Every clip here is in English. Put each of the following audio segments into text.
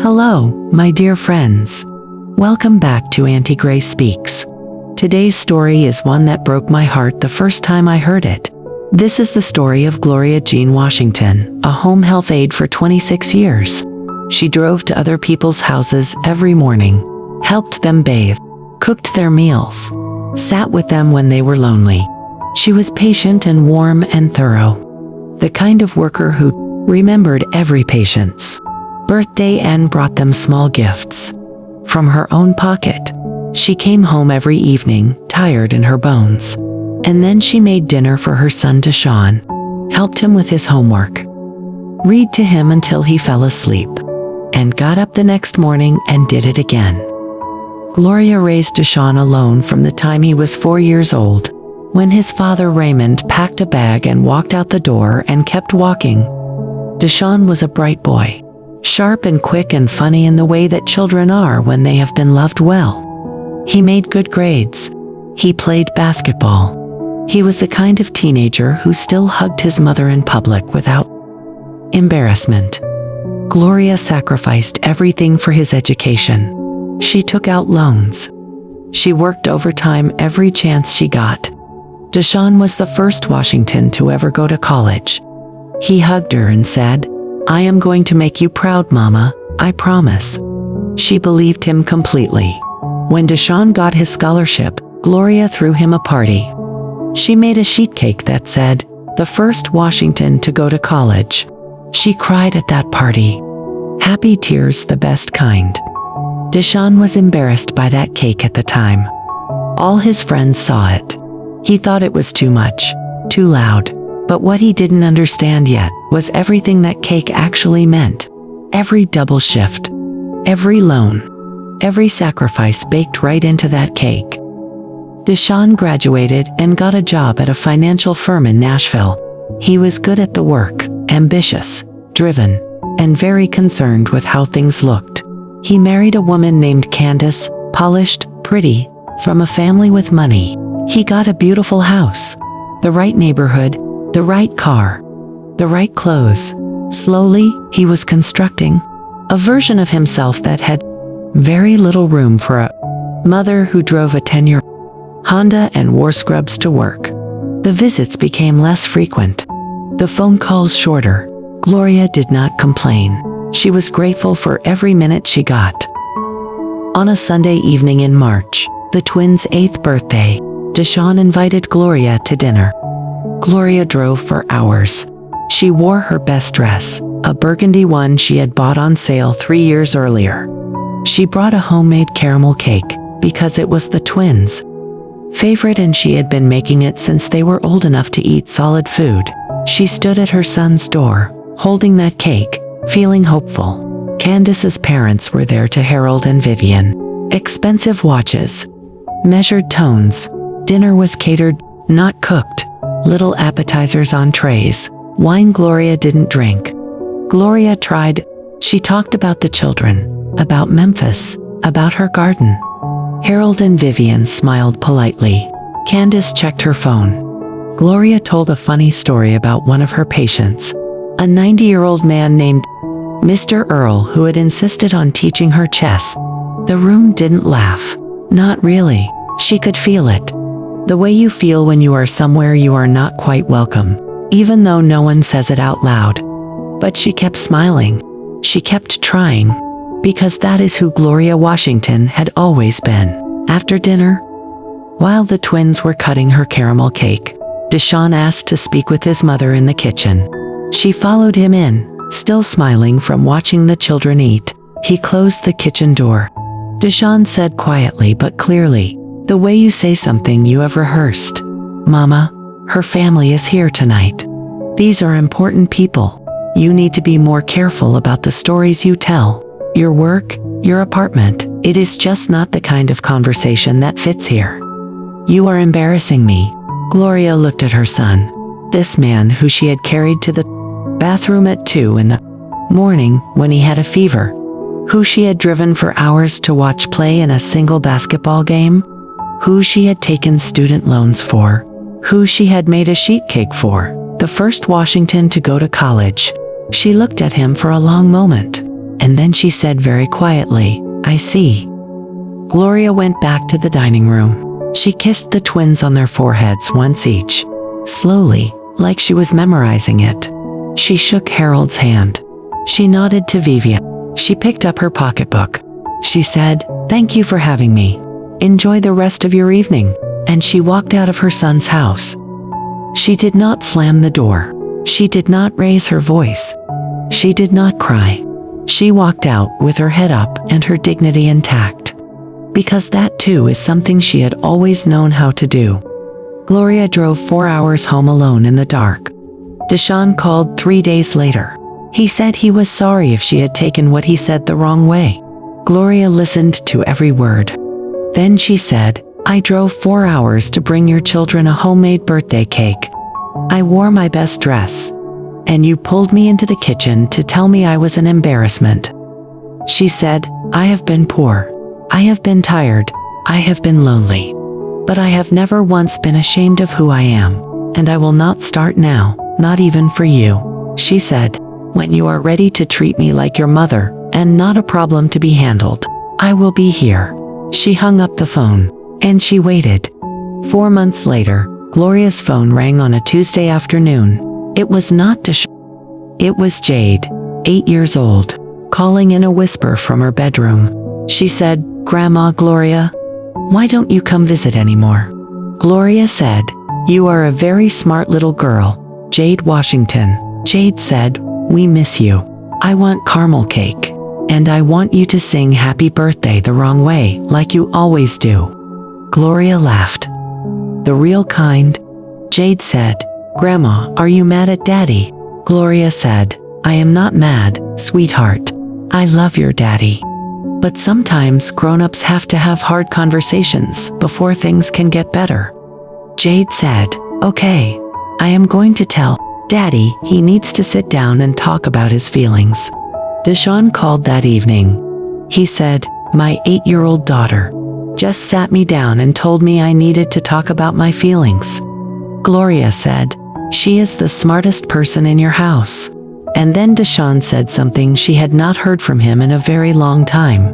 Hello, my dear friends. Welcome back to Auntie Grace Speaks. Today's story is one that broke my heart the first time I heard it. This is the story of Gloria Jean Washington, a home health aide for 26 years. She drove to other people's houses every morning, helped them bathe, cooked their meals, sat with them when they were lonely. She was patient and warm and thorough. The kind of worker who remembered every patient's birthday and brought them small gifts. From her own pocket, she came home every evening, tired in her bones. And then she made dinner for her son Deshaun, helped him with his homework, read to him until he fell asleep, and got up the next morning and did it again. Gloria raised Deshaun alone from the time he was 4 years old, when his father Raymond packed a bag and walked out the door and kept walking. Deshaun was a bright boy, sharp and quick and funny in the way that children are when they have been loved well. He made good grades. He played basketball. He was the kind of teenager who still hugged his mother in public without embarrassment. Gloria sacrificed everything for his education. She took out loans. She worked overtime every chance she got. Deshaun was the first Washington to ever go to college. He hugged her and said, "I am going to make you proud, Mama, I promise." She believed him completely. When Deshaun got his scholarship, Gloria threw him a party. She made a sheet cake that said, "The first Washington to go to college." She cried at that party. Happy tears, the best kind. Deshaun was embarrassed by that cake at the time. All his friends saw it. He thought it was too much, too loud. But what he didn't understand yet was everything that cake actually meant. Every double shift, every loan, every sacrifice baked right into that cake. Deshaun graduated and got a job at a financial firm in Nashville. He was good at the work, ambitious, driven, and very concerned with how things looked. He married a woman named Candace, polished, pretty, from a family with money. He got a beautiful house, the right neighborhood, the right car, the right clothes. Slowly, he was constructing a version of himself that had very little room for a mother who drove a 10-year Honda and wore scrubs to work. The visits became less frequent, the phone calls shorter. Gloria did not complain. She was grateful for every minute she got. On a Sunday evening in March, the twins' 8th birthday, Deshaun invited Gloria to dinner. Gloria drove for hours. She wore her best dress, a burgundy one she had bought on sale 3 years earlier. She brought a homemade caramel cake, because it was the twins' favorite and she had been making it since they were old enough to eat solid food. She stood at her son's door, holding that cake, feeling hopeful. Candace's parents were there to Harold and Vivian. Expensive watches, measured tones. Dinner was catered, not cooked. Little appetizers on trays. Wine Gloria didn't drink. Gloria tried. She talked about the children, about Memphis, about her garden. Harold and Vivian smiled politely. Candace checked her phone. Gloria told a funny story about one of her patients, a 90-year-old man named Mr. Earl who had insisted on teaching her chess. The room didn't laugh. Not really. She could feel it. The way you feel when you are somewhere you are not quite welcome, even though no one says it out loud. But she kept smiling. She kept trying, because that is who Gloria Washington had always been. After dinner, while the twins were cutting her caramel cake, Deshaun asked to speak with his mother in the kitchen. She followed him in, still smiling from watching the children eat. He closed the kitchen door. Deshaun said quietly but clearly, "The way you say something you have rehearsed. Mama, her family is here tonight. These are important people. You need to be more careful about the stories you tell. Your work, your apartment, it is just not the kind of conversation that fits here. You are embarrassing me." Gloria looked at her son, this man who she had carried to the bathroom at 2 in the morning when he had a fever, who she had driven for hours to watch play in a single basketball game, who she had taken student loans for, who she had made a sheet cake for, the first Washington to go to college. She looked at him for a long moment. and then she said very quietly, "I see." Gloria went back to the dining room. She kissed the twins on their foreheads once each, slowly, like she was memorizing it. She shook Harold's hand. She nodded to Vivian. She picked up her pocketbook. She said, "Thank you for having me. Enjoy the rest of your evening." And she walked out of her son's house. She did not slam the door. She did not raise her voice. She did not cry. She walked out with her head up and her dignity intact. Because that too is something she had always known how to do. Gloria drove 4 hours home alone in the dark. Deshaun called 3 days later. He said he was sorry if she had taken what he said the wrong way. Gloria listened to every word. Then she said, "I drove 4 hours to bring your children a homemade birthday cake. I wore my best dress. And you pulled me into the kitchen to tell me I was an embarrassment." She said, "I have been poor. I have been tired. I have been lonely. But I have never once been ashamed of who I am. And I will not start now, not even for you." She said, "When you are ready to treat me like your mother, and not a problem to be handled, I will be here." She hung up the phone. And she waited. 4 months later, Gloria's phone rang on a Tuesday afternoon. It was not Deshaun. It was Jade, 8 years old, calling in a whisper from her bedroom. She said, "Grandma Gloria, why don't you come visit anymore?" Gloria said, "You are a very smart little girl, Jade Washington." Jade said, "We miss you. I want caramel cake. And I want you to sing happy birthday the wrong way, like you always do." Gloria laughed. "The real kind?" Jade said, "Grandma, are you mad at Daddy?" Gloria said, "I am not mad, sweetheart. I love your daddy. But sometimes grown-ups have to have hard conversations before things can get better." Jade said, "Okay, I am going to tell Daddy he needs to sit down and talk about his feelings." Deshaun called that evening. He said, "My 8-year-old daughter just sat me down and told me I needed to talk about my feelings." Gloria said, "She is the smartest person in your house." And then Deshaun said something she had not heard from him in a very long time.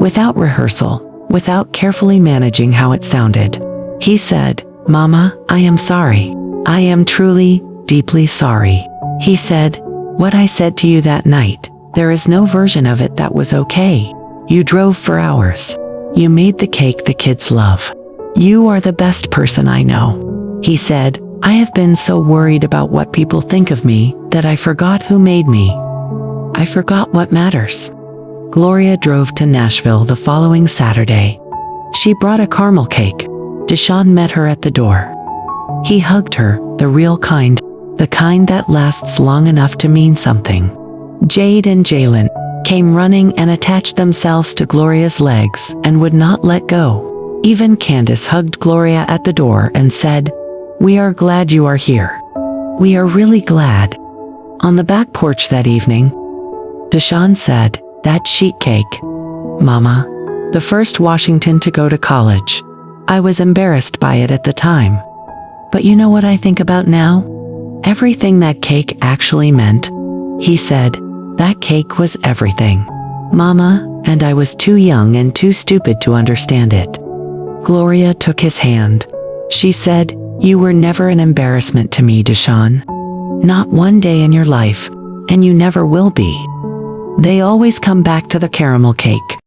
Without rehearsal, without carefully managing how it sounded. He said, "Mama, I am sorry. I am truly, deeply sorry." He said, "What I said to you that night, there is no version of it that was okay. You drove for hours. You made the cake the kids love. You are the best person I know." He said, "I have been so worried about what people think of me that I forgot who made me. I forgot what matters." Gloria drove to Nashville the following Saturday. She brought a caramel cake. Deshaun met her at the door. He hugged her, the real kind, the kind that lasts long enough to mean something. Jade and Jalen came running and attached themselves to Gloria's legs and would not let go. Even Candace hugged Gloria at the door and said, "We are glad you are here. We are really glad." On the back porch that evening, Deshaun said, "That sheet cake, Mama, the first Washington to go to college. I was embarrassed by it at the time. But you know what I think about now? Everything that cake actually meant." He said, "That cake was everything, Mama, and I was too young and too stupid to understand it." Gloria took his hand. She said, "You were never an embarrassment to me, Deshaun. Not one day in your life, and you never will be." They always come back to the caramel cake.